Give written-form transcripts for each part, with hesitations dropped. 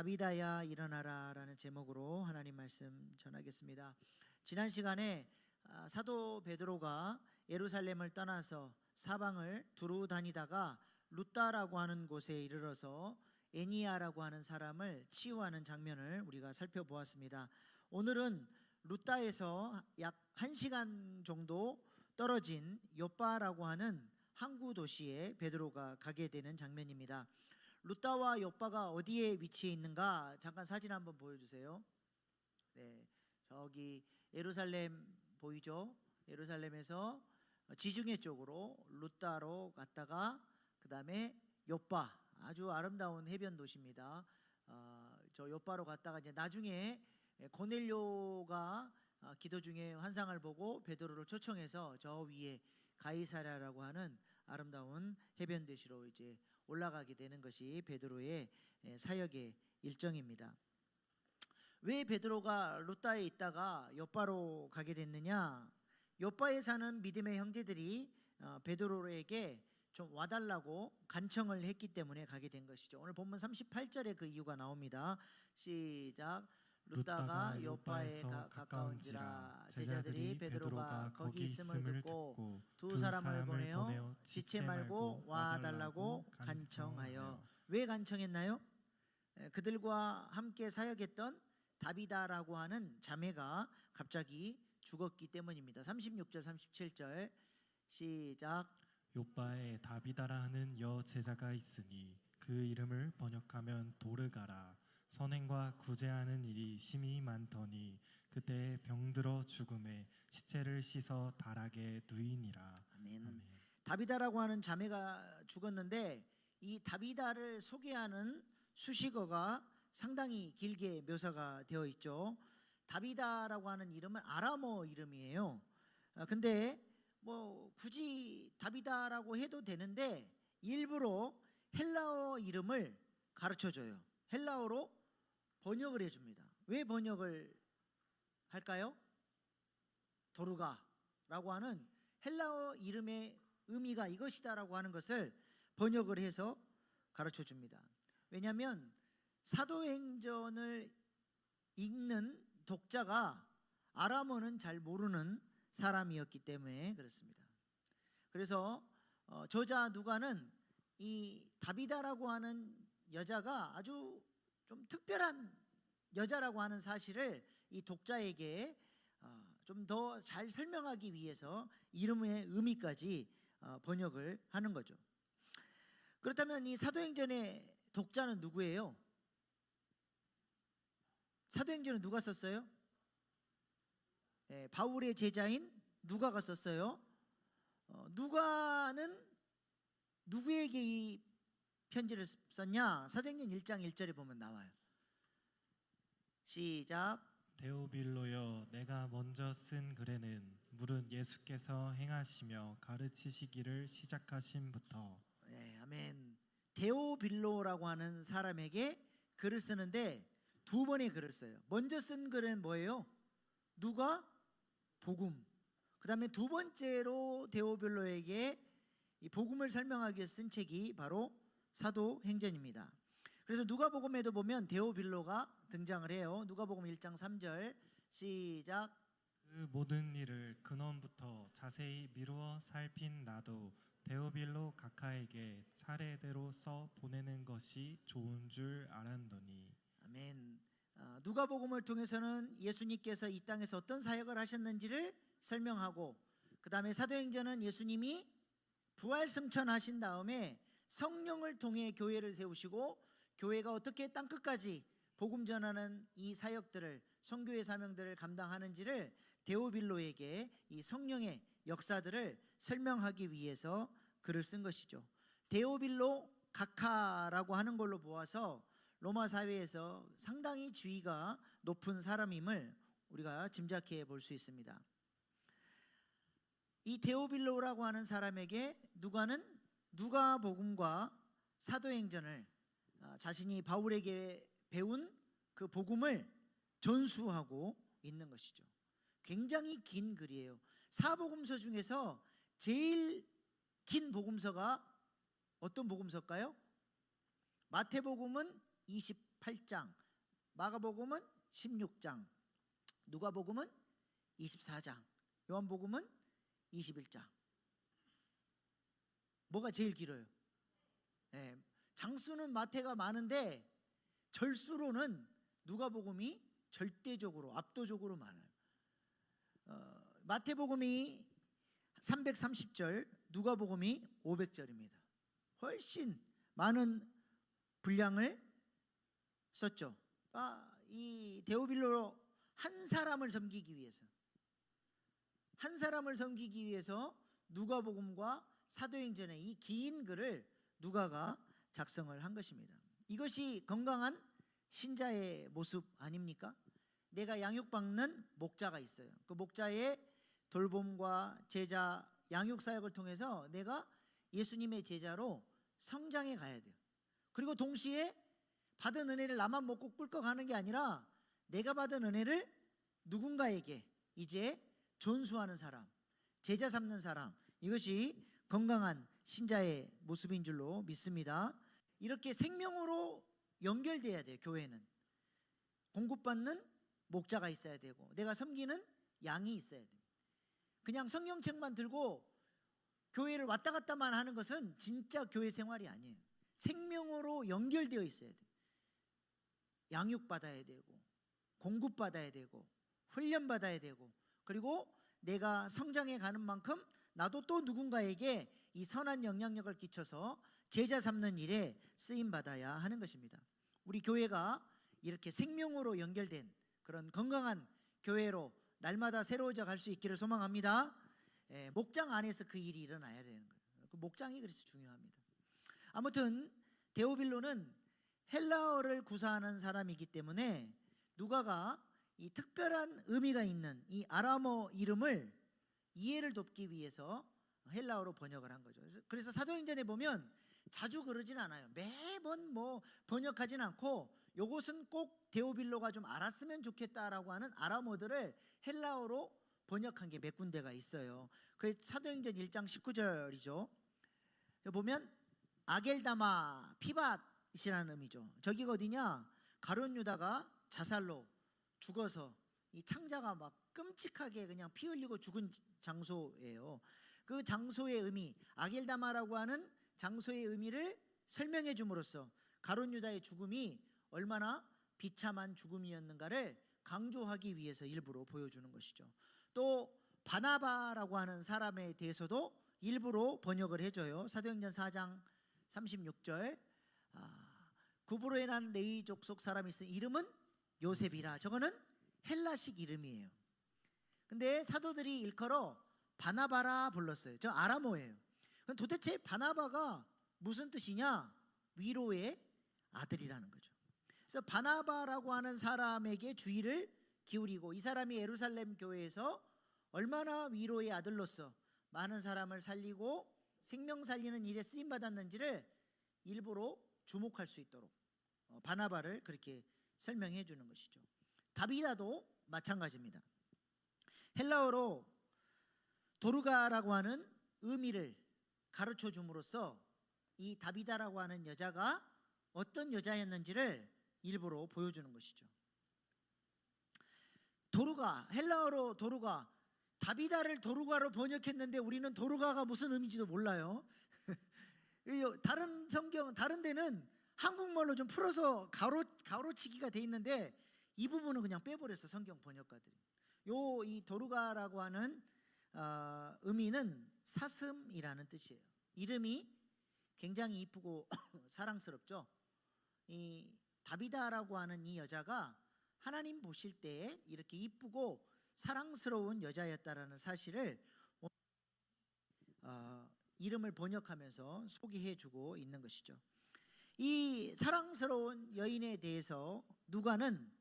다비다야 일어나라 라는 제목으로 하나님 말씀 전하겠습니다. 지난 시간에 사도 베드로가 예루살렘을 떠나서 사방을 두루 다니다가 루다라고 하는 곳에 이르러서 에니야라고 하는 사람을 치유하는 장면을 우리가 살펴보았습니다. 오늘은 루다에서 약 1시간 정도 떨어진 욥바라고 하는 항구 도시에 베드로가 가게 되는 장면입니다. 루다와 욥바가 어디에 위치해 있는가 잠깐 사진 한번 보여주세요. 네, 저기 예루살렘 보이죠? 예루살렘에서 지중해 쪽으로 루다로 갔다가 그 다음에 욥바, 아주 아름다운 해변 도시입니다. 저 욥바로 갔다가 이제 나중에 고넬료가 기도 중에 환상을 보고 베드로를 초청해서 저 위에 가이사랴라고 하는 아름다운 해변 도시로 이제 올라가게 되는 것이 베드로의 사역의 일정입니다. 왜 베드로가 루다에 있다가 욥바로 가게 됐느냐? 욥바에 사는 믿음의 형제들이 베드로에게 좀 와달라고 간청을 했기 때문에 가게 된 것이죠. 오늘 본문 38절에 그 이유가 나옵니다. 시작. 루다가 욥바에 가까운지라 제자들이 베드로가 거기 있음을 듣고 두 사람을 보내어 지체 말고 와달라고 간청하여. 왜 간청했나요? 그들과 함께 사역했던 다비다라고 하는 자매가 갑자기 죽었기 때문입니다. 36절 37절 시작. 욥바에 다비다라 하는 여제자가 있으니 그 이름을 번역하면 도르가라. 선행과 구제하는 일이 심히 많더니 그때 병들어 죽음에 시체를 씻어 다락에 누이니라. 아멘. 아멘. 다비다라고 하는 자매가 죽었는데 이 다비다를 소개하는 수식어가 상당히 길게 묘사가 되어 있죠. 다비다라고 하는 이름은 아람어 이름이에요. 근데 뭐 굳이 다비다라고 해도 되는데 일부러 헬라어 이름을 가르쳐줘요. 헬라어로 번역을 해줍니다. 왜 번역을 할까요? 도르가라고 하는 헬라어 이름의 의미가 이것이다라고 하는 것을 번역을 해서 가르쳐줍니다. 왜냐하면 사도행전을 읽는 독자가 아람어는 잘 모르는 사람이었기 때문에 그렇습니다. 그래서 저자 누가는 이 다비다라고 하는 여자가 아주 좀 특별한 여자라고 하는 사실을 이 독자에게 좀 더 잘 설명하기 위해서 이름의 의미까지 번역을 하는 거죠. 그렇다면 이 사도행전의 독자는 누구예요? 사도행전은 누가 썼어요? 바울의 제자인 누가가 썼어요. 누가는 누구에게 이 편지를 썼냐? 사도행전 1장 1절에 보면 나와요. 시작. 데오빌로여, 내가 먼저 쓴 글에는 무릇 예수께서 행하시며 가르치시기를 시작하심부터. 네, 아멘. 데오빌로라고 하는 사람에게 글을 쓰는데 두 번의 글을 써요. 먼저 쓴 글은 뭐예요? 누가? 복음. 그 다음에 두 번째로 데오빌로에게 이 복음을 설명하기 위해서 쓴 책이 바로 사도행전입니다. 그래서 누가복음에도 보면 데오빌로가 등장을 해요. 누가복음 1장 3절 시작. 그 모든 일을 근원부터 자세히 미루어 살핀 나도 데오빌로 각하에게 차례대로 써 보내는 것이 좋은 줄 알았더니. 아멘. 누가복음을 통해서는 예수님께서 이 땅에서 어떤 사역을 하셨는지를 설명하고, 그 다음에 사도행전은 예수님이 부활승천하신 다음에 성령을 통해 교회를 세우시고 교회가 어떻게 땅끝까지 복음 전하는 이 사역들을, 선교의 사명들을 감당하는지를 데오빌로에게 이 성령의 역사들을 설명하기 위해서 글을 쓴 것이죠. 데오빌로 각하라고 하는 걸로 보아서 로마 사회에서 상당히 지위가 높은 사람임을 우리가 짐작해 볼 수 있습니다. 이 데오빌로라고 하는 사람에게 누가는 누가복음과 사도행전을 자신이 바울에게 배운 그 복음을 전수하고 있는 것이죠. 굉장히 긴 글이에요. 사복음서 중에서 제일 긴 복음서가 어떤 복음서일까요? 마태복음은 28장, 마가복음은 16장, 누가복음은 24장, 요한복음은 21장. 뭐가 제일 길어요? 네, 장수는 마태가 많은데 절수로는 누가복음이 절대적으로 압도적으로 많아요. 마태복음이 330절, 누가복음이 500절입니다. 훨씬 많은 분량을 썼죠. 이 데오빌로 한 사람을 섬기기 위해서 누가복음과 사도행전의 이 긴 글을 누가가 작성을 한 것입니다. 이것이 건강한 신자의 모습 아닙니까? 내가 양육받는 목자가 있어요. 그 목자의 돌봄과 제자 양육 사역을 통해서 내가 예수님의 제자로 성장해 가야 돼요. 그리고 동시에 받은 은혜를 나만 먹고 꿀꺽 가는 게 아니라 내가 받은 은혜를 누군가에게 이제 전수하는 사람, 제자 삼는 사람, 이것이 건강한 신자의 모습인 줄로 믿습니다. 이렇게 생명으로 연결돼야 돼요. 교회는 공급받는 목자가 있어야 되고 내가 섬기는 양이 있어야 돼요. 그냥 성경책만 들고 교회를 왔다 갔다만 하는 것은 진짜 교회 생활이 아니에요. 생명으로 연결되어 있어야 돼요. 양육받아야 되고 공급받아야 되고 훈련받아야 되고, 그리고 내가 성장해 가는 만큼 나도 또 누군가에게 이 선한 영향력을 끼쳐서 제자 삼는 일에 쓰임받아야 하는 것입니다. 우리 교회가 이렇게 생명으로 연결된 그런 건강한 교회로 날마다 새로워져 갈 수 있기를 소망합니다. 목장 안에서 그 일이 일어나야 되는 거예요. 그 목장이 그래서 중요합니다. 아무튼 데오빌로는 헬라어를 구사하는 사람이기 때문에 누가가 이 특별한 의미가 있는 이 아람어 이름을 이해를 돕기 위해서 헬라어로 번역을 한 거죠. 그래서 사도행전에 보면 자주 그러진 않아요. 매번 뭐 번역하진 않고 요것은 꼭 데오빌로가 좀 알았으면 좋겠다라고 하는 아람어들을 헬라어로 번역한 게 몇 군데가 있어요. 그 사도행전 1장 19절이죠. 보면 아겔다마 피밧이라는 의미죠. 저기가 어디냐? 가룟 유다가 자살로 죽어서 이 창자가 막 끔찍하게 그냥 피 흘리고 죽은 장소예요. 그 장소의 의미, 아겔다마라고 하는 장소의 의미를 설명해 줌으로써 가룟 유다의 죽음이 얼마나 비참한 죽음이었는가를 강조하기 위해서 일부러 보여주는 것이죠. 또 바나바라고 하는 사람에 대해서도 일부러 번역을 해줘요. 사도행전 4장 36절, 구브로에 난 레위 족속 사람이 있어 이름은 요셉이라. 저거는 헬라식 이름이에요. 근데 사도들이 일컬어 바나바라 불렀어요. 저 아람어예요. 그럼 도대체 바나바가 무슨 뜻이냐? 위로의 아들이라는 거죠. 그래서 바나바라고 하는 사람에게 주의를 기울이고, 이 사람이 예루살렘 교회에서 얼마나 위로의 아들로서 많은 사람을 살리고 생명 살리는 일에 쓰임 받았는지를 일부러 주목할 수 있도록 바나바를 그렇게 설명해 주는 것이죠. 다비다도 마찬가지입니다. 헬라어로 도르가라고 하는 의미를 가르쳐 줌으로써 이 다비다라고 하는 여자가 어떤 여자였는지를 일부러 보여주는 것이죠. 도르가, 헬라어로 도르가, 다비다를 도르가로 번역했는데 우리는 도르가가 무슨 의미인지도 몰라요. 다른 성경, 다른 데는 한국말로 좀 풀어서 가로치기가 돼 있는데 이 부분은 그냥 빼버렸어, 성경 번역가들이. 이 도르가라고 하는 의미는 사슴이라는 뜻이에요. 이름이 굉장히 이쁘고 사랑스럽죠. 이 다비다라고 하는 이 여자가 하나님 보실 때 이렇게 이쁘고 사랑스러운 여자였다라는 사실을 이름을 번역하면서 소개해주고 있는 것이죠. 이 사랑스러운 여인에 대해서 누가는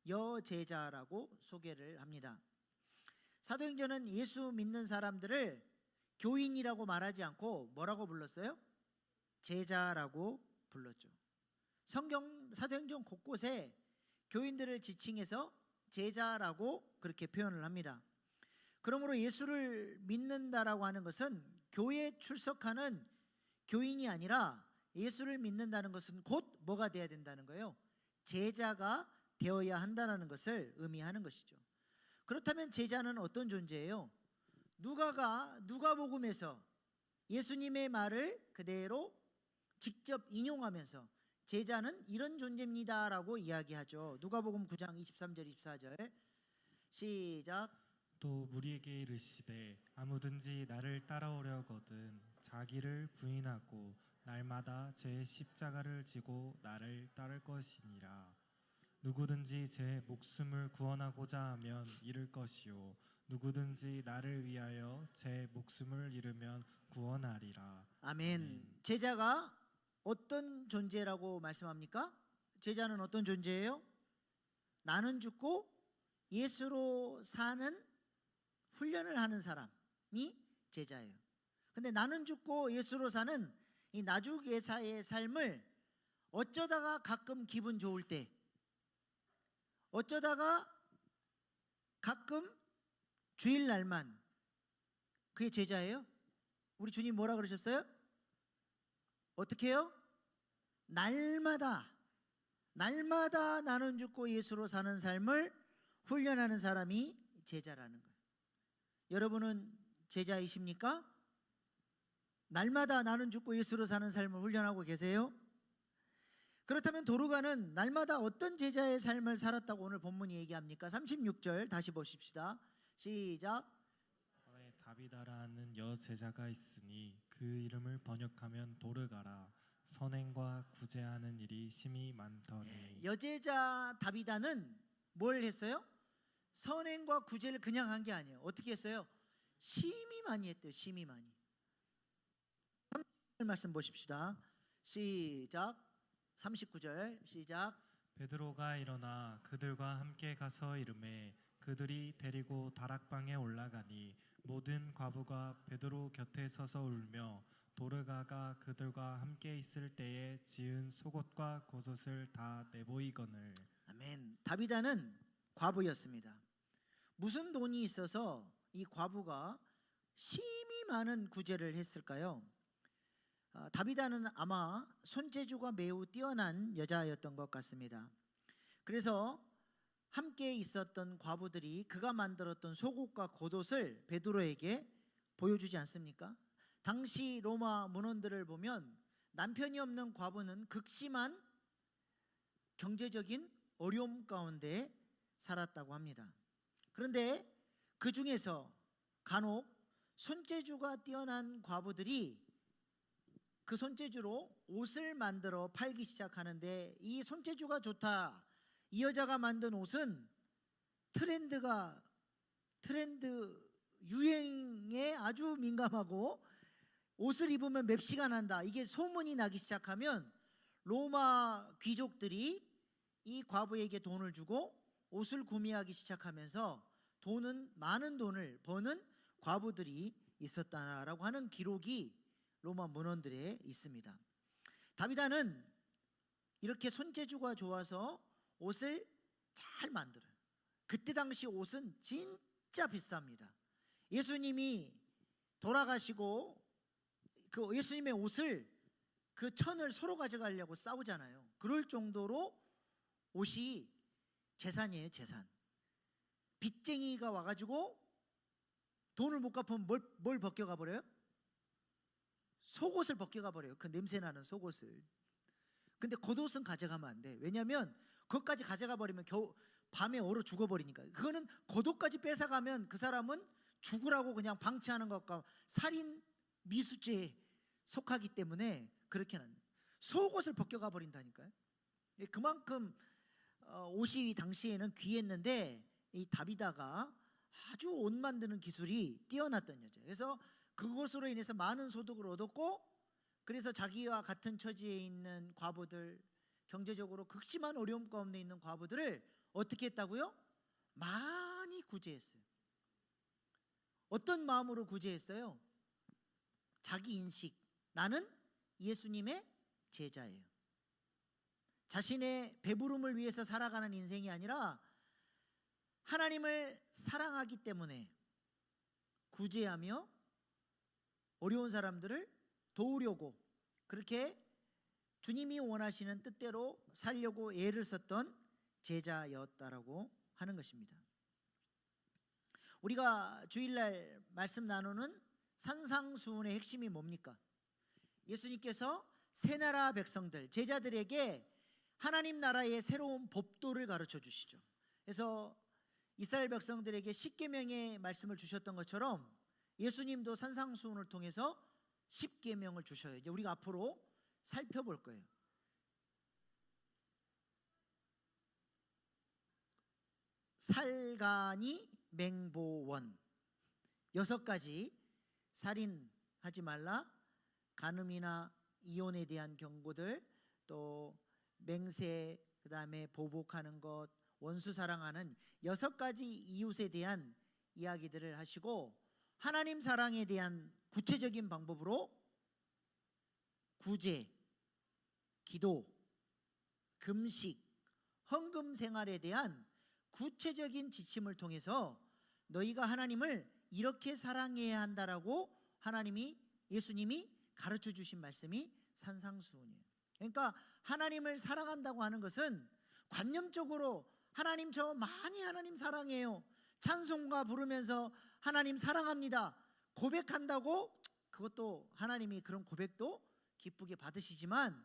여제자라고 소개를 합니다. 사도행전은 예수 믿는 사람들을 교인이라고 말하지 않고 뭐라고 불렀어요? 제자라고 불렀죠. 사도행전 곳곳에 교인들을 지칭해서 제자라고 그렇게 표현을 합니다. 그러므로 예수를 믿는다라고 하는 것은 교회에 출석하는 교인이 아니라 예수를 믿는다는 것은 곧 뭐가 돼야 된다는 거예요? 제자가 되어야 한다는 것을 의미하는 것이죠. 그렇다면 제자는 어떤 존재예요? 누가가 누가복음에서 예수님의 말을 그대로 직접 인용하면서 제자는 이런 존재입니다라고 이야기하죠. 누가복음 9장 23절 24절 시작. 또 무리에게 이르시되 아무든지 나를 따라오려거든 자기를 부인하고 날마다 제 십자가를 지고 나를 따를 것이니라. 누구든지 제 목숨을 구원하고자 하면 잃을 것이요 누구든지 나를 위하여 제 목숨을 잃으면 구원하리라. 아멘. 제자가 어떤 존재라고 말씀합니까? 제자는 어떤 존재예요? 나는 죽고 예수로 사는 훈련을 하는 사람이 제자예요. 근데 나는 죽고 예수로 사는 이 나주예사의 삶을 어쩌다가 가끔 기분 좋을 때, 어쩌다가 가끔 주일날만 그게 제자예요? 우리 주님 뭐라 그러셨어요? 어떻게 해요? 날마다 나는 죽고 예수로 사는 삶을 훈련하는 사람이 제자라는 거예요. 여러분은 제자이십니까? 날마다 나는 죽고 예수로 사는 삶을 훈련하고 계세요? 그렇다면 도르가는 날마다 어떤 제자의 삶을 살았다고 오늘 본문이 얘기합니까? 36절 다시 보십시다. 시작. 다비다라는 여제자가 있으니 그 이름을 번역하면 도르가라. 선행과 구제하는 일이 심히 많더니. 여제자 다비다는 뭘 했어요? 선행과 구제를 그냥 한 게 아니에요. 어떻게 했어요? 심히 많이 했대요. 심히 많이. 말씀 보십시다. 시작. 39절 시작. 베드로가 일어나 그들과 함께 가서 이르매 그들이 데리고 다락방에 올라가니 모든 과부가 베드로 곁에 서서 울며 도르가가 그들과 함께 있을 때에 지은 속옷과 겉옷을 다 내보이거늘. 아멘. 다비다는 과부였습니다. 무슨 돈이 있어서 이 과부가 심히 많은 구제를 했을까요? 다비다는 아마 손재주가 매우 뛰어난 여자였던 것 같습니다. 그래서 함께 있었던 과부들이 그가 만들었던 속옷과 겉옷을 베드로에게 보여주지 않습니까? 당시 로마 문헌들을 보면 남편이 없는 과부는 극심한 경제적인 어려움 가운데 살았다고 합니다. 그런데 그 중에서 간혹 손재주가 뛰어난 과부들이 그 손재주로 옷을 만들어 팔기 시작하는데 이 손재주가 좋다. 이 여자가 만든 옷은 트렌드 유행에 아주 민감하고 옷을 입으면 맵시가 난다. 이게 소문이 나기 시작하면 로마 귀족들이 이 과부에게 돈을 주고 옷을 구매하기 시작하면서 많은 돈을 버는 과부들이 있었다라고 하는 기록이 로마 문헌들에 있습니다. 다비다는 이렇게 손재주가 좋아서 옷을 잘 만들어요. 그때 당시 옷은 진짜 비쌉니다. 예수님이 돌아가시고 그 예수님의 옷을 그 천을 서로 가져가려고 싸우잖아요. 그럴 정도로 옷이 재산이에요, 재산. 빚쟁이가 와가지고 돈을 못 갚으면 뭘 벗겨가 버려요? 속옷을 벗겨가 버려요. 그 냄새나는 속옷을. 근데 겉옷은 가져가면 안 돼. 왜냐하면 그것까지 가져가 버리면 밤에 얼어 죽어버리니까. 그거는 겉옷까지 뺏어가면 그 사람은 죽으라고 그냥 방치하는 것과 살인 미수죄에 속하기 때문에 그렇게 하는 속옷을 벗겨가 버린다니까요. 그만큼 옷이 당시에는 귀했는데 이 다비다가 아주 옷 만드는 기술이 뛰어났던 여자. 그래서 그것으로 인해서 많은 소득을 얻었고, 그래서 자기와 같은 처지에 있는 과부들, 경제적으로 극심한 어려움 가운데 있는 과부들을 어떻게 했다고요? 많이 구제했어요. 어떤 마음으로 구제했어요? 자기 인식, 나는 예수님의 제자예요. 자신의 배부름을 위해서 살아가는 인생이 아니라 하나님을 사랑하기 때문에 구제하며 어려운 사람들을 도우려고 그렇게 주님이 원하시는 뜻대로 살려고 애를 썼던 제자였다라고 하는 것입니다. 우리가 주일날 말씀 나누는 산상수훈의 핵심이 뭡니까? 예수님께서 새 나라 백성들, 제자들에게 하나님 나라의 새로운 법도를 가르쳐 주시죠. 그래서 이스라엘 백성들에게 십계명의 말씀을 주셨던 것처럼 예수님도 산상수훈을 통해서 십계명을 주셔요. 이제 우리가 앞으로 살펴볼 거예요. 살간이 맹보원, 6가지. 살인하지 말라, 간음이나 이혼에 대한 경고들, 또 맹세, 그 다음에 보복하는 것, 원수 사랑하는 6가지 이웃에 대한 이야기들을 하시고, 하나님 사랑에 대한 구체적인 방법으로 구제, 기도, 금식, 헌금 생활에 대한 구체적인 지침을 통해서 너희가 하나님을 이렇게 사랑해야 한다라고 예수님이 가르쳐 주신 말씀이 산상수훈이에요. 그러니까 하나님을 사랑한다고 하는 것은 관념적으로 하나님 저 많이 하나님 사랑해요, 찬송가 부르면서 하나님 사랑합니다 고백한다고, 그것도 하나님이 그런 고백도 기쁘게 받으시지만,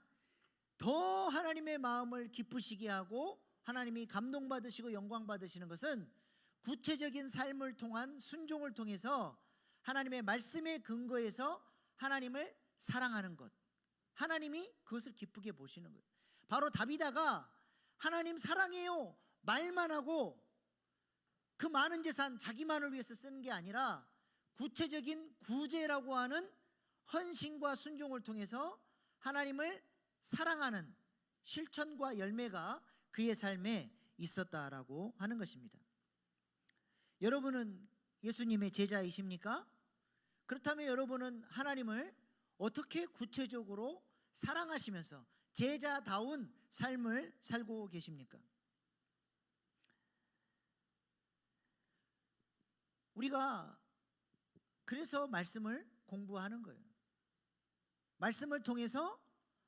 더 하나님의 마음을 기쁘시게 하고 하나님이 감동받으시고 영광 받으시는 것은 구체적인 삶을 통한 순종을 통해서 하나님의 말씀에 근거해서 하나님을 사랑하는 것, 하나님이 그것을 기쁘게 보시는 거예요. 바로 다비다가 하나님 사랑해요 말만 하고 그 많은 재산 자기만을 위해서 쓰는 게 아니라 구체적인 구제라고 하는 헌신과 순종을 통해서 하나님을 사랑하는 실천과 열매가 그의 삶에 있었다라고 하는 것입니다. 여러분은 예수님의 제자이십니까? 그렇다면 여러분은 하나님을 어떻게 구체적으로 사랑하시면서 제자다운 삶을 살고 계십니까? 우리가 그래서 말씀을 공부하는 거예요. 말씀을 통해서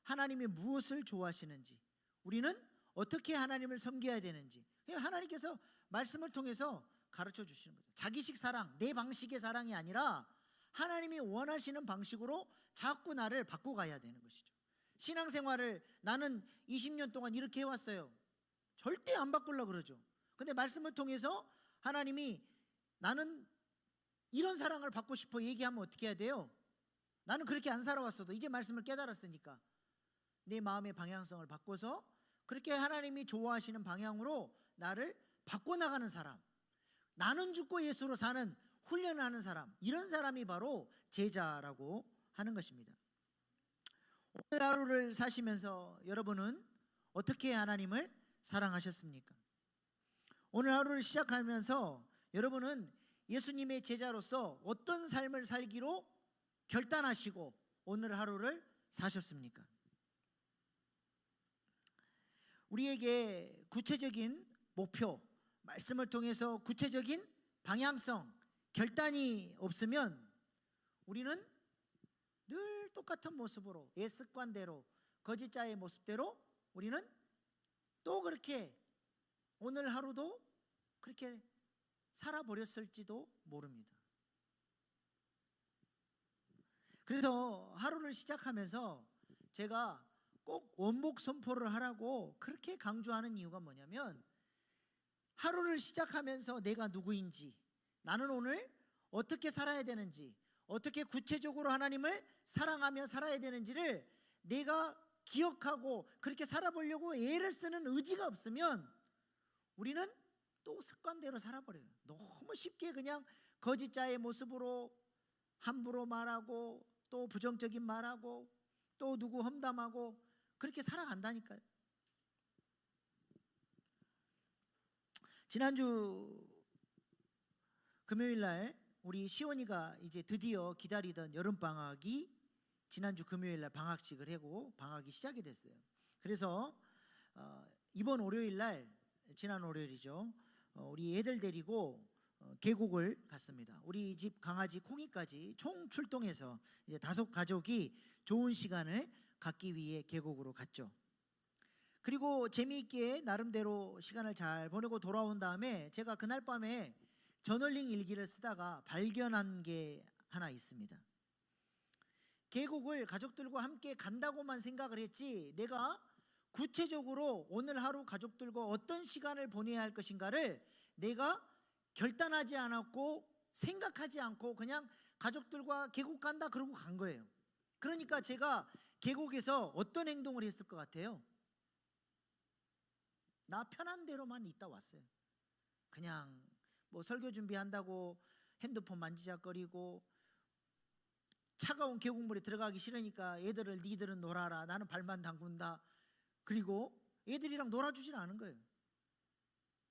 하나님이 무엇을 좋아하시는지, 우리는 어떻게 하나님을 섬겨야 되는지 하나님께서 말씀을 통해서 가르쳐 주시는 거죠. 자기식 사랑, 내 방식의 사랑이 아니라 하나님이 원하시는 방식으로 자꾸 나를 바꿔가야 되는 것이죠. 신앙생활을 나는 20년 동안 이렇게 해왔어요. 절대 안 바꾸려고 그러죠. 근데 말씀을 통해서 하나님이 나는 이런 사랑을 받고 싶어 얘기하면 어떻게 해야 돼요? 나는 그렇게 안 살아왔어도 이제 말씀을 깨달았으니까 내 마음의 방향성을 바꿔서 그렇게 하나님이 좋아하시는 방향으로 나를 바꿔나가는 사람, 나는 죽고 예수로 사는 훈련하는 사람, 이런 사람이 바로 제자라고 하는 것입니다. 오늘 하루를 사시면서 여러분은 어떻게 하나님을 사랑하셨습니까? 오늘 하루를 시작하면서 여러분은 예수님의 제자로서 어떤 삶을 살기로 결단하시고 오늘 하루를 사셨습니까? 우리에게 구체적인 목표, 말씀을 통해서 구체적인 방향성, 결단이 없으면 우리는 늘 똑같은 모습으로, 옛 습관대로, 거짓자의 모습대로 우리는 또 그렇게 오늘 하루도 그렇게 살아버렸을지도 모릅니다. 그래서 하루를 시작하면서 제가 꼭 원목 선포를 하라고 그렇게 강조하는 이유가 뭐냐면, 하루를 시작하면서 내가 누구인지, 나는 오늘 어떻게 살아야 되는지, 어떻게 구체적으로 하나님을 사랑하며 살아야 되는지를 내가 기억하고 그렇게 살아보려고 애를 쓰는 의지가 없으면 우리는 또 습관대로 살아버려요. 너무 쉽게 그냥 거짓자의 모습으로 함부로 말하고 또 부정적인 말하고 또 누구 험담하고 그렇게 살아간다니까요. 지난주 금요일 날 우리 시원이가 이제 드디어 기다리던 여름방학이 지난주 금요일 날 방학식을 하고 방학이 시작이 됐어요. 그래서 이번 월요일 날, 지난 월요일이죠, 우리 애들 데리고 계곡을 갔습니다. 우리 집 강아지 콩이까지 총 출동해서 이제 5 가족이 좋은 시간을 갖기 위해 계곡으로 갔죠. 그리고 재미있게 나름대로 시간을 잘 보내고 돌아온 다음에 제가 그날 밤에 저널링 일기를 쓰다가 발견한 게 하나 있습니다. 계곡을 가족들과 함께 간다고만 생각을 했지 내가 구체적으로 오늘 하루 가족들과 어떤 시간을 보내야 할 것인가를 내가 결단하지 않았고 생각하지 않고 그냥 가족들과 계곡 간다 그러고 간 거예요. 그러니까 제가 계곡에서 어떤 행동을 했을 것 같아요? 나 편한 대로만 있다 왔어요. 그냥 뭐 설교 준비한다고 핸드폰 만지작거리고 차가운 계곡물에 들어가기 싫으니까 애들을 니들은 놀아라 나는 발만 담근다. 그리고 애들이랑 놀아주질 않은 거예요.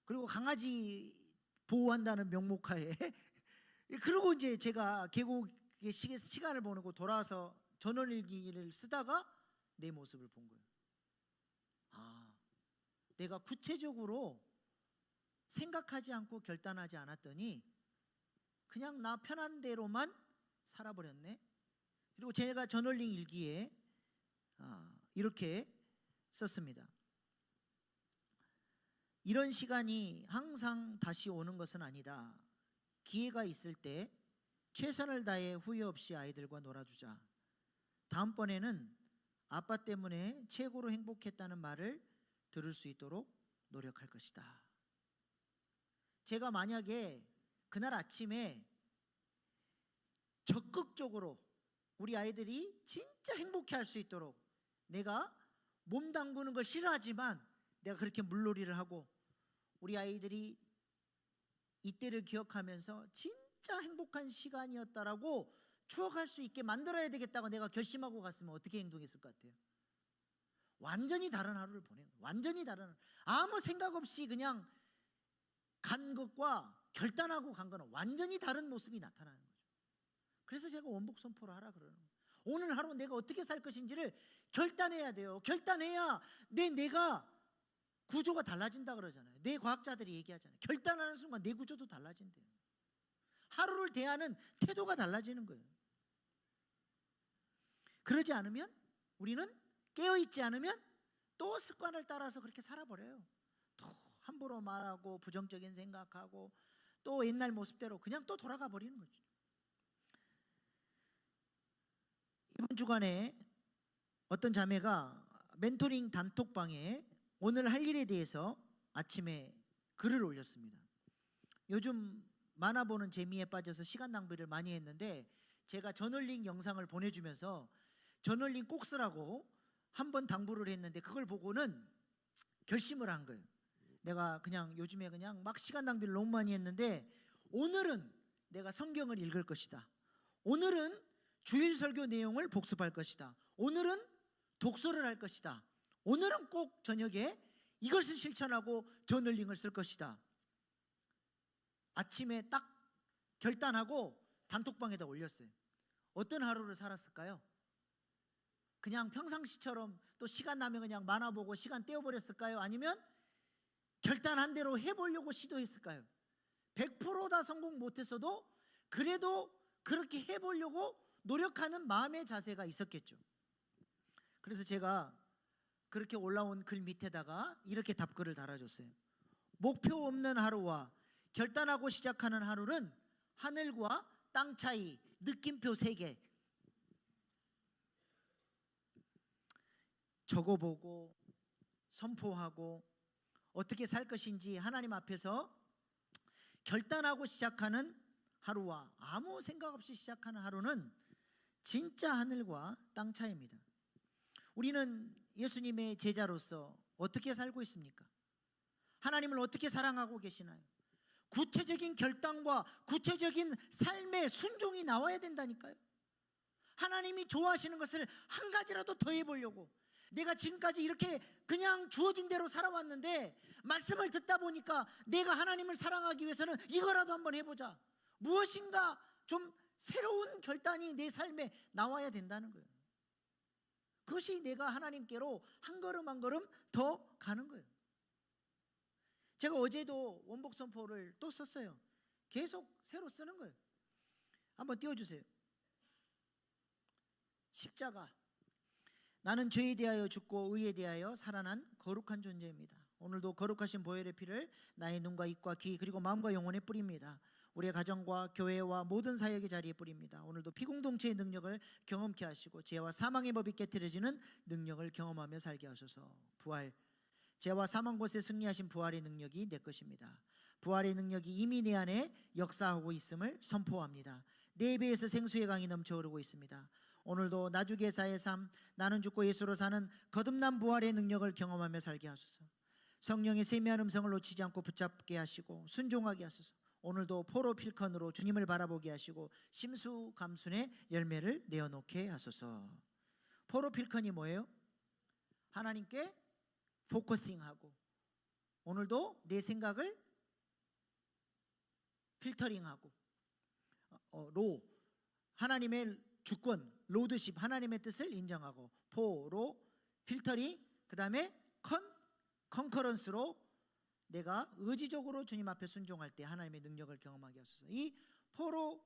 그리고 강아지 보호한다는 명목하에 그리고 이제 제가 계곡에 시간을 보내고 돌아와서 전원일기를 쓰다가 내 모습을 본 거예요. 아, 내가 구체적으로 생각하지 않고 결단하지 않았더니 그냥 나 편한 대로만 살아버렸네. 그리고 제가 저널링 일기에 이렇게 썼습니다. 이런 시간이 항상 다시 오는 것은 아니다. 기회가 있을 때 최선을 다해 후회 없이 아이들과 놀아주자. 다음번에는 아빠 때문에 최고로 행복했다는 말을 들을 수 있도록 노력할 것이다. 제가 만약에 그날 아침에 적극적으로 우리 아이들이 진짜 행복해 할 수 있도록 내가 몸 담그는 걸 싫어하지만 내가 그렇게 물놀이를 하고 우리 아이들이 이때를 기억하면서 진짜 행복한 시간이었다라고 추억할 수 있게 만들어야 되겠다고 내가 결심하고 갔으면 어떻게 행동했을 것 같아요? 완전히 다른 하루를 보낸 거예요. 완전히 다른, 아무 생각 없이 그냥 간 것과 결단하고 간 거는 완전히 다른 모습이 나타나는 거죠. 그래서 제가 원복 선포를 하라 그러는 거예요. 오늘 하루 내가 어떻게 살 것인지를 결단해야 돼요. 결단해야 내가 구조가 달라진다 그러잖아요. 뇌 과학자들이 얘기하잖아요. 결단하는 순간 내 구조도 달라진대요. 하루를 대하는 태도가 달라지는 거예요. 그러지 않으면 우리는 깨어있지 않으면 또 습관을 따라서 그렇게 살아버려요. 또 함부로 말하고 부정적인 생각하고 또 옛날 모습대로 그냥 또 돌아가 버리는 거죠. 이번 주간에 어떤 자매가 멘토링 단톡방에 오늘 할 일에 대해서 아침에 글을 올렸습니다. 요즘 만화 보는 재미에 빠져서 시간 낭비를 많이 했는데 제가 저널링 영상을 보내주면서 저널링 꼭 쓰라고 한번 당부를 했는데 그걸 보고는 결심을 한 거예요. 내가 그냥 요즘에 그냥 막 시간 낭비를 너무 많이 했는데 오늘은 내가 성경을 읽을 것이다. 오늘은 주일 설교 내용을 복습할 것이다. 오늘은 독서를 할 것이다. 오늘은 꼭 저녁에 이것을 실천하고 저널링을 쓸 것이다. 아침에 딱 결단하고 단톡방에다 올렸어요. 어떤 하루를 살았을까요? 그냥 평상시처럼 또 시간 나면 그냥 만화 보고 시간 떼어버렸을까요? 아니면 결단한 대로 해보려고 시도했을까요? 100%다 성공 못했어도 그래도 그렇게 해보려고 노력하는 마음의 자세가 있었겠죠. 그래서 제가 그렇게 올라온 글 밑에다가 이렇게 답글을 달아줬어요. 목표 없는 하루와 결단하고 시작하는 하루는 하늘과 땅 차이, 느낌표 3개. 적어보고 선포하고 어떻게 살 것인지 하나님 앞에서 결단하고 시작하는 하루와 아무 생각 없이 시작하는 하루는 진짜 하늘과 땅 차이입니다. 우리는 예수님의 제자로서 어떻게 살고 있습니까? 하나님을 어떻게 사랑하고 계시나요? 구체적인 결단과 구체적인 삶의 순종이 나와야 된다니까요. 하나님이 좋아하시는 것을 한 가지라도 더 해보려고, 내가 지금까지 이렇게 그냥 주어진 대로 살아왔는데 말씀을 듣다 보니까 내가 하나님을 사랑하기 위해서는 이거라도 한번 해보자, 무엇인가 좀 새로운 결단이 내 삶에 나와야 된다는 거예요. 그것이 내가 하나님께로 한 걸음 한 걸음 더 가는 거예요. 제가 어제도 원복 선포를 또 썼어요. 계속 새로 쓰는 거예요. 한번 띄워주세요. 십자가. 나는 죄에 대하여 죽고 의에 대하여 살아난 거룩한 존재입니다. 오늘도 거룩하신 보혈의 피를 나의 눈과 입과 귀 그리고 마음과 영혼에 뿌립니다. 우리의 가정과 교회와 모든 사역의 자리에 뿌립니다. 오늘도 피공동체의 능력을 경험케 하시고 죄와 사망의 법이 깨트려지는 능력을 경험하며 살게 하소서. 부활, 죄와 사망 곳에 승리하신 부활의 능력이 내 것입니다. 부활의 능력이 이미 내 안에 역사하고 있음을 선포합니다. 내 배에서 생수의 강이 넘쳐 흐르고 있습니다. 오늘도 나주계사의 삶, 나는 죽고 예수로 사는 거듭난 부활의 능력을 경험하며 살게 하소서. 성령의 세미한 음성을 놓치지 않고 붙잡게 하시고 순종하게 하소서. 오늘도 포로 필컨으로 주님을 바라보게 하시고 심수감순의 열매를 내어놓게 하소서. 포로 필컨이 뭐예요? 하나님께 포커싱하고 오늘도 내 생각을 필터링하고 하나님의 주권, 로드십, 하나님의 뜻을 인정하고 포로 필터링, 그 다음에 컨커런스로 내가 의지적으로 주님 앞에 순종할 때 하나님의 능력을 경험하게 하소서. 이 포로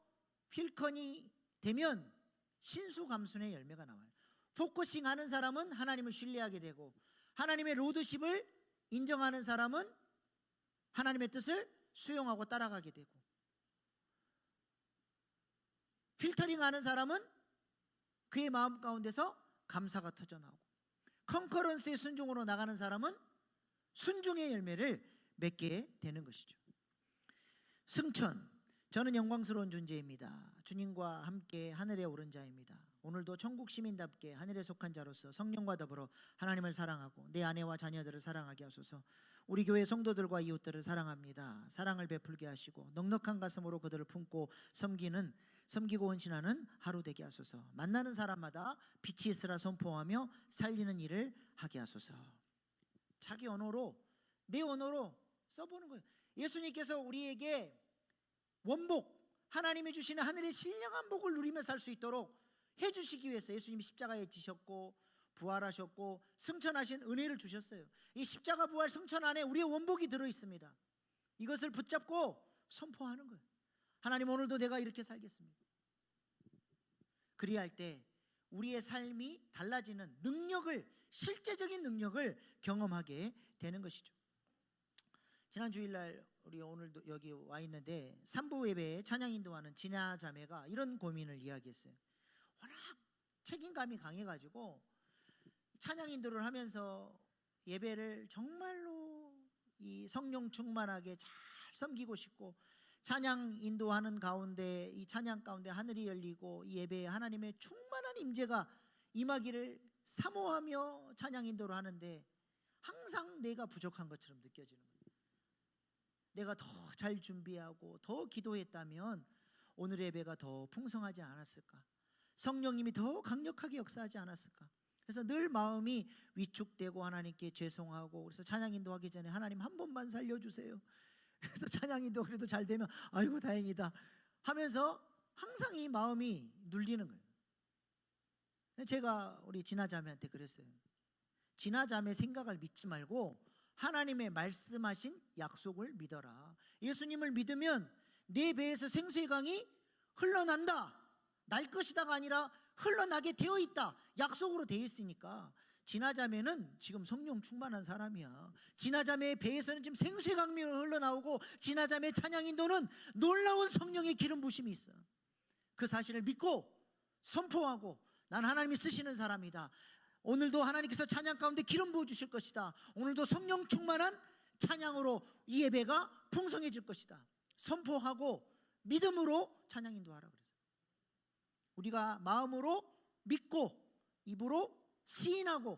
필컨이 되면 신수감순의 열매가 나와요. 포커싱하는 사람은 하나님을 신뢰하게 되고 하나님의 로드십을 인정하는 사람은 하나님의 뜻을 수용하고 따라가게 되고 필터링하는 사람은 그의 마음 가운데서 감사가 터져나오고 컨커런스의 순종으로 나가는 사람은 순종의 열매를 맺게 되는 것이죠. 승천, 저는 영광스러운 존재입니다. 주님과 함께 하늘에 오른 자입니다. 오늘도 천국 시민답게 하늘에 속한 자로서 성령과 더불어 하나님을 사랑하고 내 아내와 자녀들을 사랑하게 하소서. 우리 교회 성도들과 이웃들을 사랑합니다. 사랑을 베풀게 하시고 넉넉한 가슴으로 그들을 품고 섬기고 헌신하는 하루 되게 하소서. 만나는 사람마다 빛이 있으라 선포하며 살리는 일을 하게 하소서. 자기 언어로, 내 언어로 써보는 거예요. 예수님께서 우리에게 원복, 하나님이 주시는 하늘의 신령한 복을 누리며 살 수 있도록 해주시기 위해서 예수님이 십자가에 지셨고 부활하셨고 승천하신 은혜를 주셨어요. 이 십자가 부활 승천 안에 우리의 원복이 들어있습니다. 이것을 붙잡고 선포하는 거예요. 하나님, 오늘도 내가 이렇게 살겠습니다. 그리할 때 우리의 삶이 달라지는 능력을, 실제적인 능력을 경험하게 되는 것이죠. 지난 주일날 우리 오늘도 여기 와 있는데 3부 예배에 찬양 인도하는 진아 자매가 이런 고민을 이야기했어요. 워낙 책임감이 강해가지고 찬양 인도를 하면서 예배를 정말로 이 성령 충만하게 잘 섬기고 싶고 찬양 인도하는 가운데 이 찬양 가운데 하늘이 열리고 이 예배에 하나님의 충만한 임재가 임하기를 사모하며 찬양 인도를 하는데 항상 내가 부족한 것처럼 느껴지는 거예요. 내가 더 잘 준비하고 더 기도했다면 오늘의 예배가 더 풍성하지 않았을까? 성령님이 더 강력하게 역사하지 않았을까? 그래서 늘 마음이 위축되고 하나님께 죄송하고 그래서 찬양 인도하기 전에 하나님 한 번만 살려주세요. 그래서 찬양 인도 그래도 잘 되면 아이고 다행이다 하면서 항상 이 마음이 눌리는 거예요. 제가 우리 진아자매한테 그랬어요. 진아자매 생각을 믿지 말고 하나님의 말씀하신 약속을 믿어라. 예수님을 믿으면 내 배에서 생수의 강이 흘러난다. 날 것이다가 아니라 흘러나게 되어 있다. 약속으로 되어 있으니까 진아자매는 지금 성령 충만한 사람이야. 진아자매의 배에서는 지금 생수의 강이 흘러나오고 진아자매의 찬양 인도는 놀라운 성령의 기름 부심이 있어. 그 사실을 믿고 선포하고 난 하나님이 쓰시는 사람이다. 오늘도 하나님께서 찬양 가운데 기름 부어주실 것이다. 오늘도 성령 충만한 찬양으로 이 예배가 풍성해질 것이다. 선포하고 믿음으로 찬양 인도하라 그랬어요. 우리가 마음으로 믿고 입으로 시인하고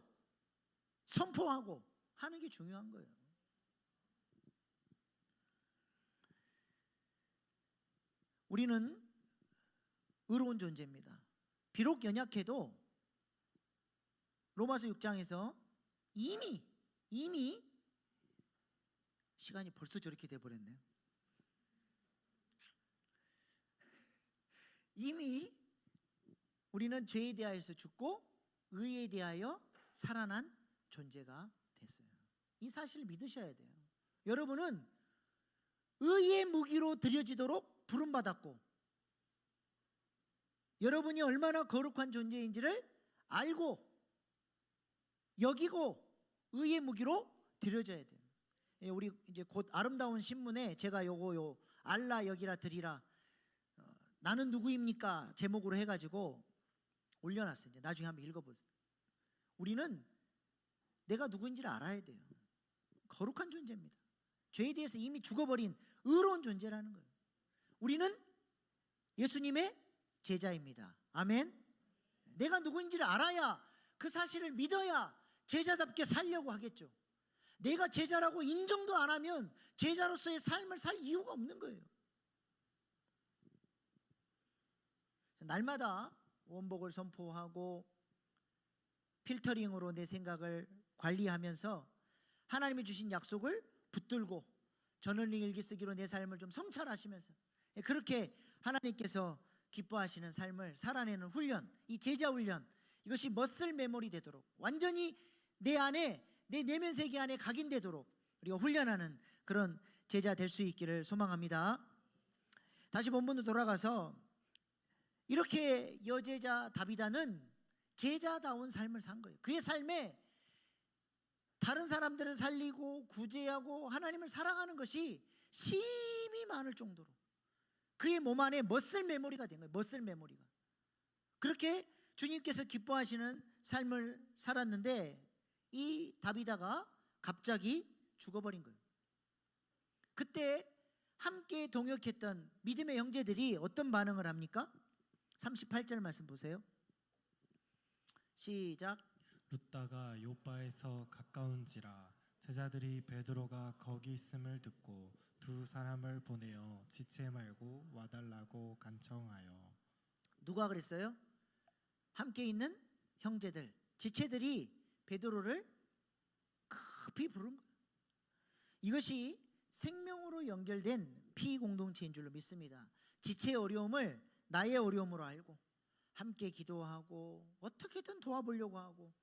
선포하고 하는 게 중요한 거예요. 우리는 의로운 존재입니다. 비록 연약해도 로마서 6장에서 이미 시간이 벌써 저렇게 돼버렸네. 이미 우리는 죄에 대하여서 죽고 의에 대하여 살아난 존재가 됐어요. 이 사실을 믿으셔야 돼요. 여러분은 의의 무기로 드려지도록 부름받았고 여러분이 얼마나 거룩한 존재인지를 알고 여기고 의의 무기로 드려져야 돼요. 예, 우리 이제 곧 아름다운 신문에 제가 요거 알라 여기라 드리라 나는 누구입니까 제목으로 해가지고 올려놨어요. 이제 나중에 한번 읽어보세요. 우리는 내가 누구인지를 알아야 돼요. 거룩한 존재입니다. 죄에 대해서 이미 죽어버린 의로운 존재라는 거예요. 우리는 예수님의 제자입니다. 아멘. 내가 누구인지를 알아야 그 사실을 믿어야 제자답게 살려고 하겠죠. 내가 제자라고 인정도 안 하면 제자로서의 삶을 살 이유가 없는 거예요. 날마다 원복을 선포하고 필터링으로 내 생각을 관리하면서 하나님이 주신 약속을 붙들고 저널링 일기 쓰기로 내 삶을 좀 성찰하시면서 그렇게 하나님께서 기뻐하시는 삶을 살아내는 훈련, 이 제자 훈련, 이것이 머슬 메모리 되도록 완전히 내 안에 내 내면 세계 안에 각인되도록 우리가 훈련하는 그런 제자 될 수 있기를 소망합니다. 다시 본문으로 돌아가서 이렇게 여제자 다비다는 제자다운 삶을 산 거예요. 그의 삶에 다른 사람들을 살리고 구제하고 하나님을 사랑하는 것이 심히 많을 정도로 그의 몸 안에 머슬 메모리가 된 거예요. 머슬 메모리가. 그렇게 주님께서 기뻐하시는 삶을 살았는데 이 다비다가 갑자기 죽어버린 거예요. 그때 함께 동역했던 믿음의 형제들이 어떤 반응을 합니까? 38절 말씀 보세요. 시작. 룻다가 요바에서 가까운지라 제자들이 베드로가 거기 있음을 듣고 두 사람을 보내어 지체 말고 와달라고 간청하여. 누가 그랬어요? 함께 있는 형제들, 지체들이 베드로를 급히 부른 거예요. 이것이 생명으로 연결된 피공동체인 줄로 믿습니다. 지체의 어려움을 나의 어려움으로 알고 함께 기도하고 어떻게든 도와보려고 하고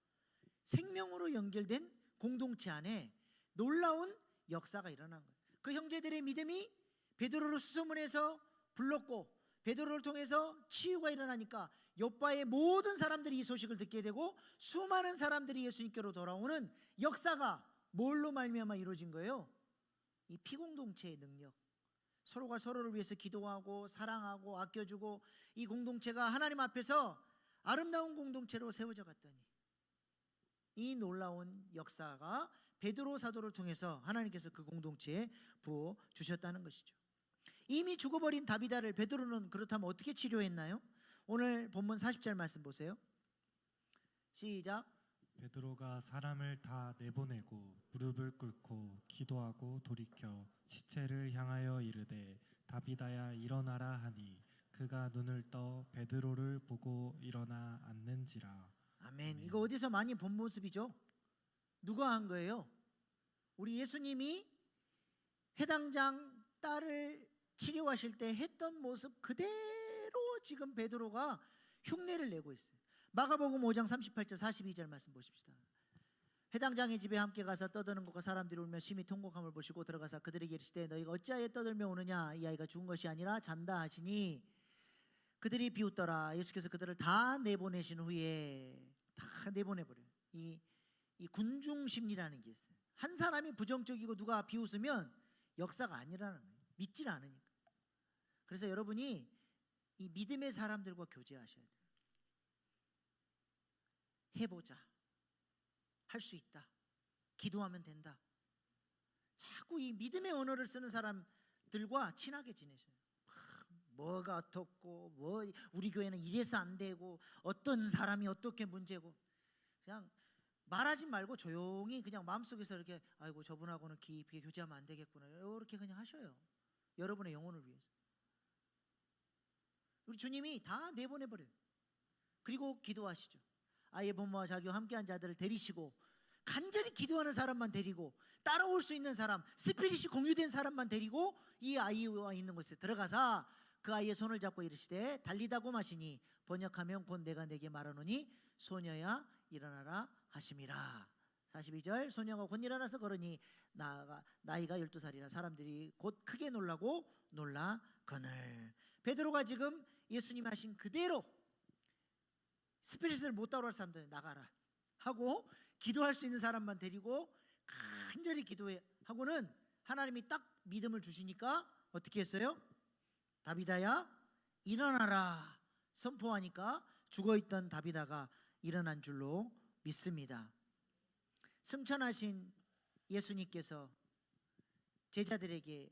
생명으로 연결된 공동체 안에 놀라운 역사가 일어난 거예요. 그 형제들의 믿음이 베드로를 수소문해서 불렀고 베드로를 통해서 치유가 일어나니까 요바의 모든 사람들이 이 소식을 듣게 되고 수많은 사람들이 예수님께로 돌아오는 역사가 뭘로 말미암아 이루어진 거예요? 이 피공동체의 능력, 서로가 서로를 위해서 기도하고 사랑하고 아껴주고 이 공동체가 하나님 앞에서 아름다운 공동체로 세워져 갔더니 이 놀라운 역사가 베드로 사도를 통해서 하나님께서 그 공동체에 부어 주셨다는 것이죠. 이미 죽어버린 다비다를 베드로는 그렇다면 어떻게 치료했나요? 오늘 본문 40절 말씀 보세요. 시작. 베드로가 사람을 다 내보내고 무릎을 꿇고 기도하고 돌이켜 시체를 향하여 이르되 다비다야 일어나라 하니 그가 눈을 떠 베드로를 보고 일어나 앉는지라. 아멘. 이거 어디서 많이 본 모습이죠? 누가 한 거예요? 우리 예수님이 회당장 딸을 치료하실 때 했던 모습 그대로 지금 베드로가 흉내를 내고 있어요. 마가복음 5장 38절 42절 말씀 보십시다. 회당장의 집에 함께 가서 떠드는 것과 사람들이 울며 심히 통곡함을 보시고 들어가서 그들에게 이르시되 너희가 어찌하여 떠들며 우느냐 이 아이가 죽은 것이 아니라 잔다 하시니 그들이 비웃더라. 예수께서 그들을 다 내보내신 후에 다 내보내버려요. 이 군중 심리라는 게 있어요. 한 사람이 부정적이고 누가 비웃으면 역사가 아니라는 거예요. 믿질 않으니까. 그래서 여러분이 이 믿음의 사람들과 교제하셔야 돼요. 해보자. 할 수 있다. 기도하면 된다. 자꾸 이 믿음의 언어를 쓰는 사람들과 친하게 지내셔요. 뭐가 어떻고 뭐 우리 교회는 이래서 안 되고 어떤 사람이 어떻게 문제고 그냥 말하지 말고 조용히 그냥 마음속에서 이렇게 아이고 저분하고는 깊이 교제하면 안 되겠구나 이렇게 그냥 하셔요. 여러분의 영혼을 위해서. 우리 주님이 다 내보내버려요. 그리고 기도하시죠. 아이의 부모와 자기와 함께한 자들을 데리시고 간절히 기도하는 사람만 데리고 따라올 수 있는 사람, 스피릿이 공유된 사람만 데리고 이 아이와 있는 곳에 들어가서 그 아이의 손을 잡고 이르시되 달리다고 마시니 번역하면 곧 내가 내게 말하노니 소녀야 일어나라 하심이라. 42절 소녀가 곧 일어나서 걸으니 나이가 12살이라 사람들이 곧 크게 놀라고 놀라거늘. 베드로가 지금 예수님이 하신 그대로 스피릿을 못 따라올 사람들 나가라 하고 기도할 수 있는 사람만 데리고 간절히 기도해 하고는 하나님이 딱 믿음을 주시니까 어떻게 했어요? 다비다야 일어나라 선포하니까 죽어있던 다비다가 일어난 줄로 믿습니다. 승천하신 예수님께서 제자들에게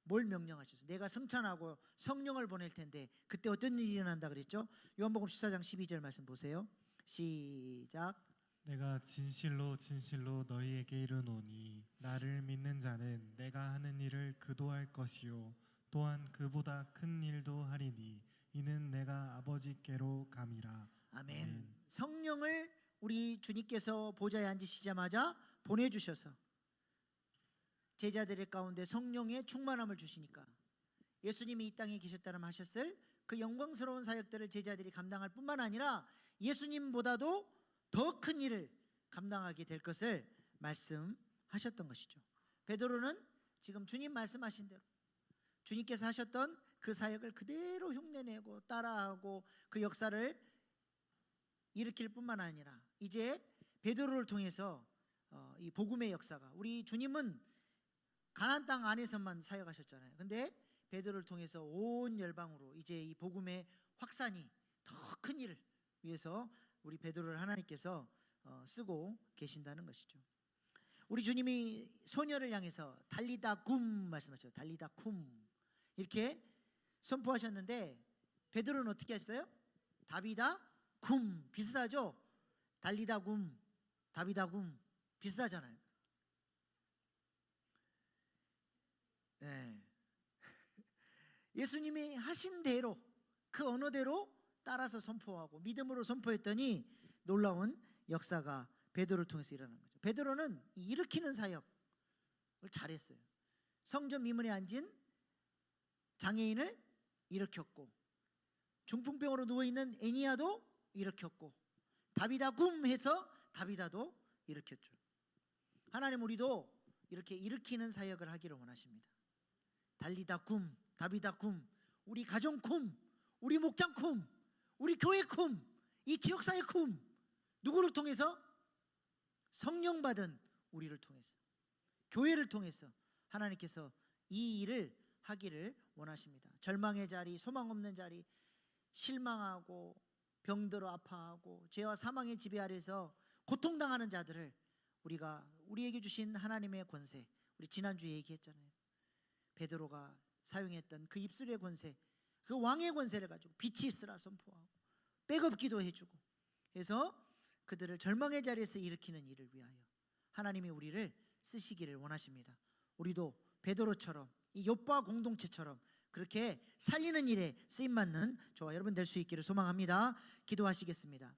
뭘 명령하셨어요? 내가 승천하고 성령을 보낼 텐데 그때 어떤 일이 일어난다 그랬죠? 요한복음 14장 12절 말씀 보세요. 시작. 내가 진실로 진실로 너희에게 이르노니 나를 믿는 자는 내가 하는 일을 그도 할 것이요 또한 그보다 큰 일도 하리니 이는 내가 아버지께로 감이라. 아멘. 성령을 우리 주님께서 보좌에 앉으시자마자 보내주셔서 제자들의 가운데 성령의 충만함을 주시니까 예수님이 이 땅에 계셨다면 하셨을 그 영광스러운 사역들을 제자들이 감당할 뿐만 아니라 예수님보다도 더 큰 일을 감당하게 될 것을 말씀하셨던 것이죠. 베드로는 지금 주님 말씀하신 대로 주님께서 하셨던 그 사역을 그대로 흉내내고 따라하고 그 역사를 일으킬 뿐만 아니라 이제 베드로를 통해서 이 복음의 역사가 우리 주님은 가나안 땅 안에서만 사역하셨잖아요. 근데 베드로를 통해서 온 열방으로 이제 이 복음의 확산이 더 큰 일을 위해서 우리 베드로를 하나님께서 쓰고 계신다는 것이죠. 우리 주님이 소녀를 향해서 달리다 쿰 말씀하셨죠. 달리다 쿰 이렇게 선포하셨는데 베드로는 어떻게 했어요? 다비다 쿰 비슷하죠? 달리다 굼 다비다 굼 비슷하잖아요. 네. 예수님이 하신 대로 그 언어대로 따라서 선포하고 믿음으로 선포했더니 놀라운 역사가 베드로를 통해서 일어난 거죠. 베드로는 일으키는 사역을 잘했어요. 성전 미문에 앉은 장애인을 일으켰고 중풍병으로 누워있는 애니아도 일으켰고 다비다 굼 해서 다비다도 일으켰죠. 하나님 우리도 이렇게 일으키는 사역을 하기를 원하십니다. 달리다 굼 다비다 굼 우리 가정 굼 우리 목장 굼 우리 교회 굼 이 지역사회 굼 누구를 통해서? 성령 받은 우리를 통해서 교회를 통해서 하나님께서 이 일을 하기를 원하십니다. 절망의 자리 소망 없는 자리 실망하고 병들어 아파하고 죄와 사망의 지배 아래서 고통당하는 자들을 우리가 우리에게 주신 하나님의 권세 우리 지난주에 얘기했잖아요. 베드로가 사용했던 그 입술의 권세 그 왕의 권세를 가지고 빛이 있으라 선포하고 백업기도 해주고 해서 그들을 절망의 자리에서 일으키는 일을 위하여 하나님이 우리를 쓰시기를 원하십니다. 우리도 베드로처럼 이 욥과 공동체처럼 그렇게 살리는 일에 쓰임받는 저와 여러분 될 수 있기를 소망합니다. 기도하시겠습니다.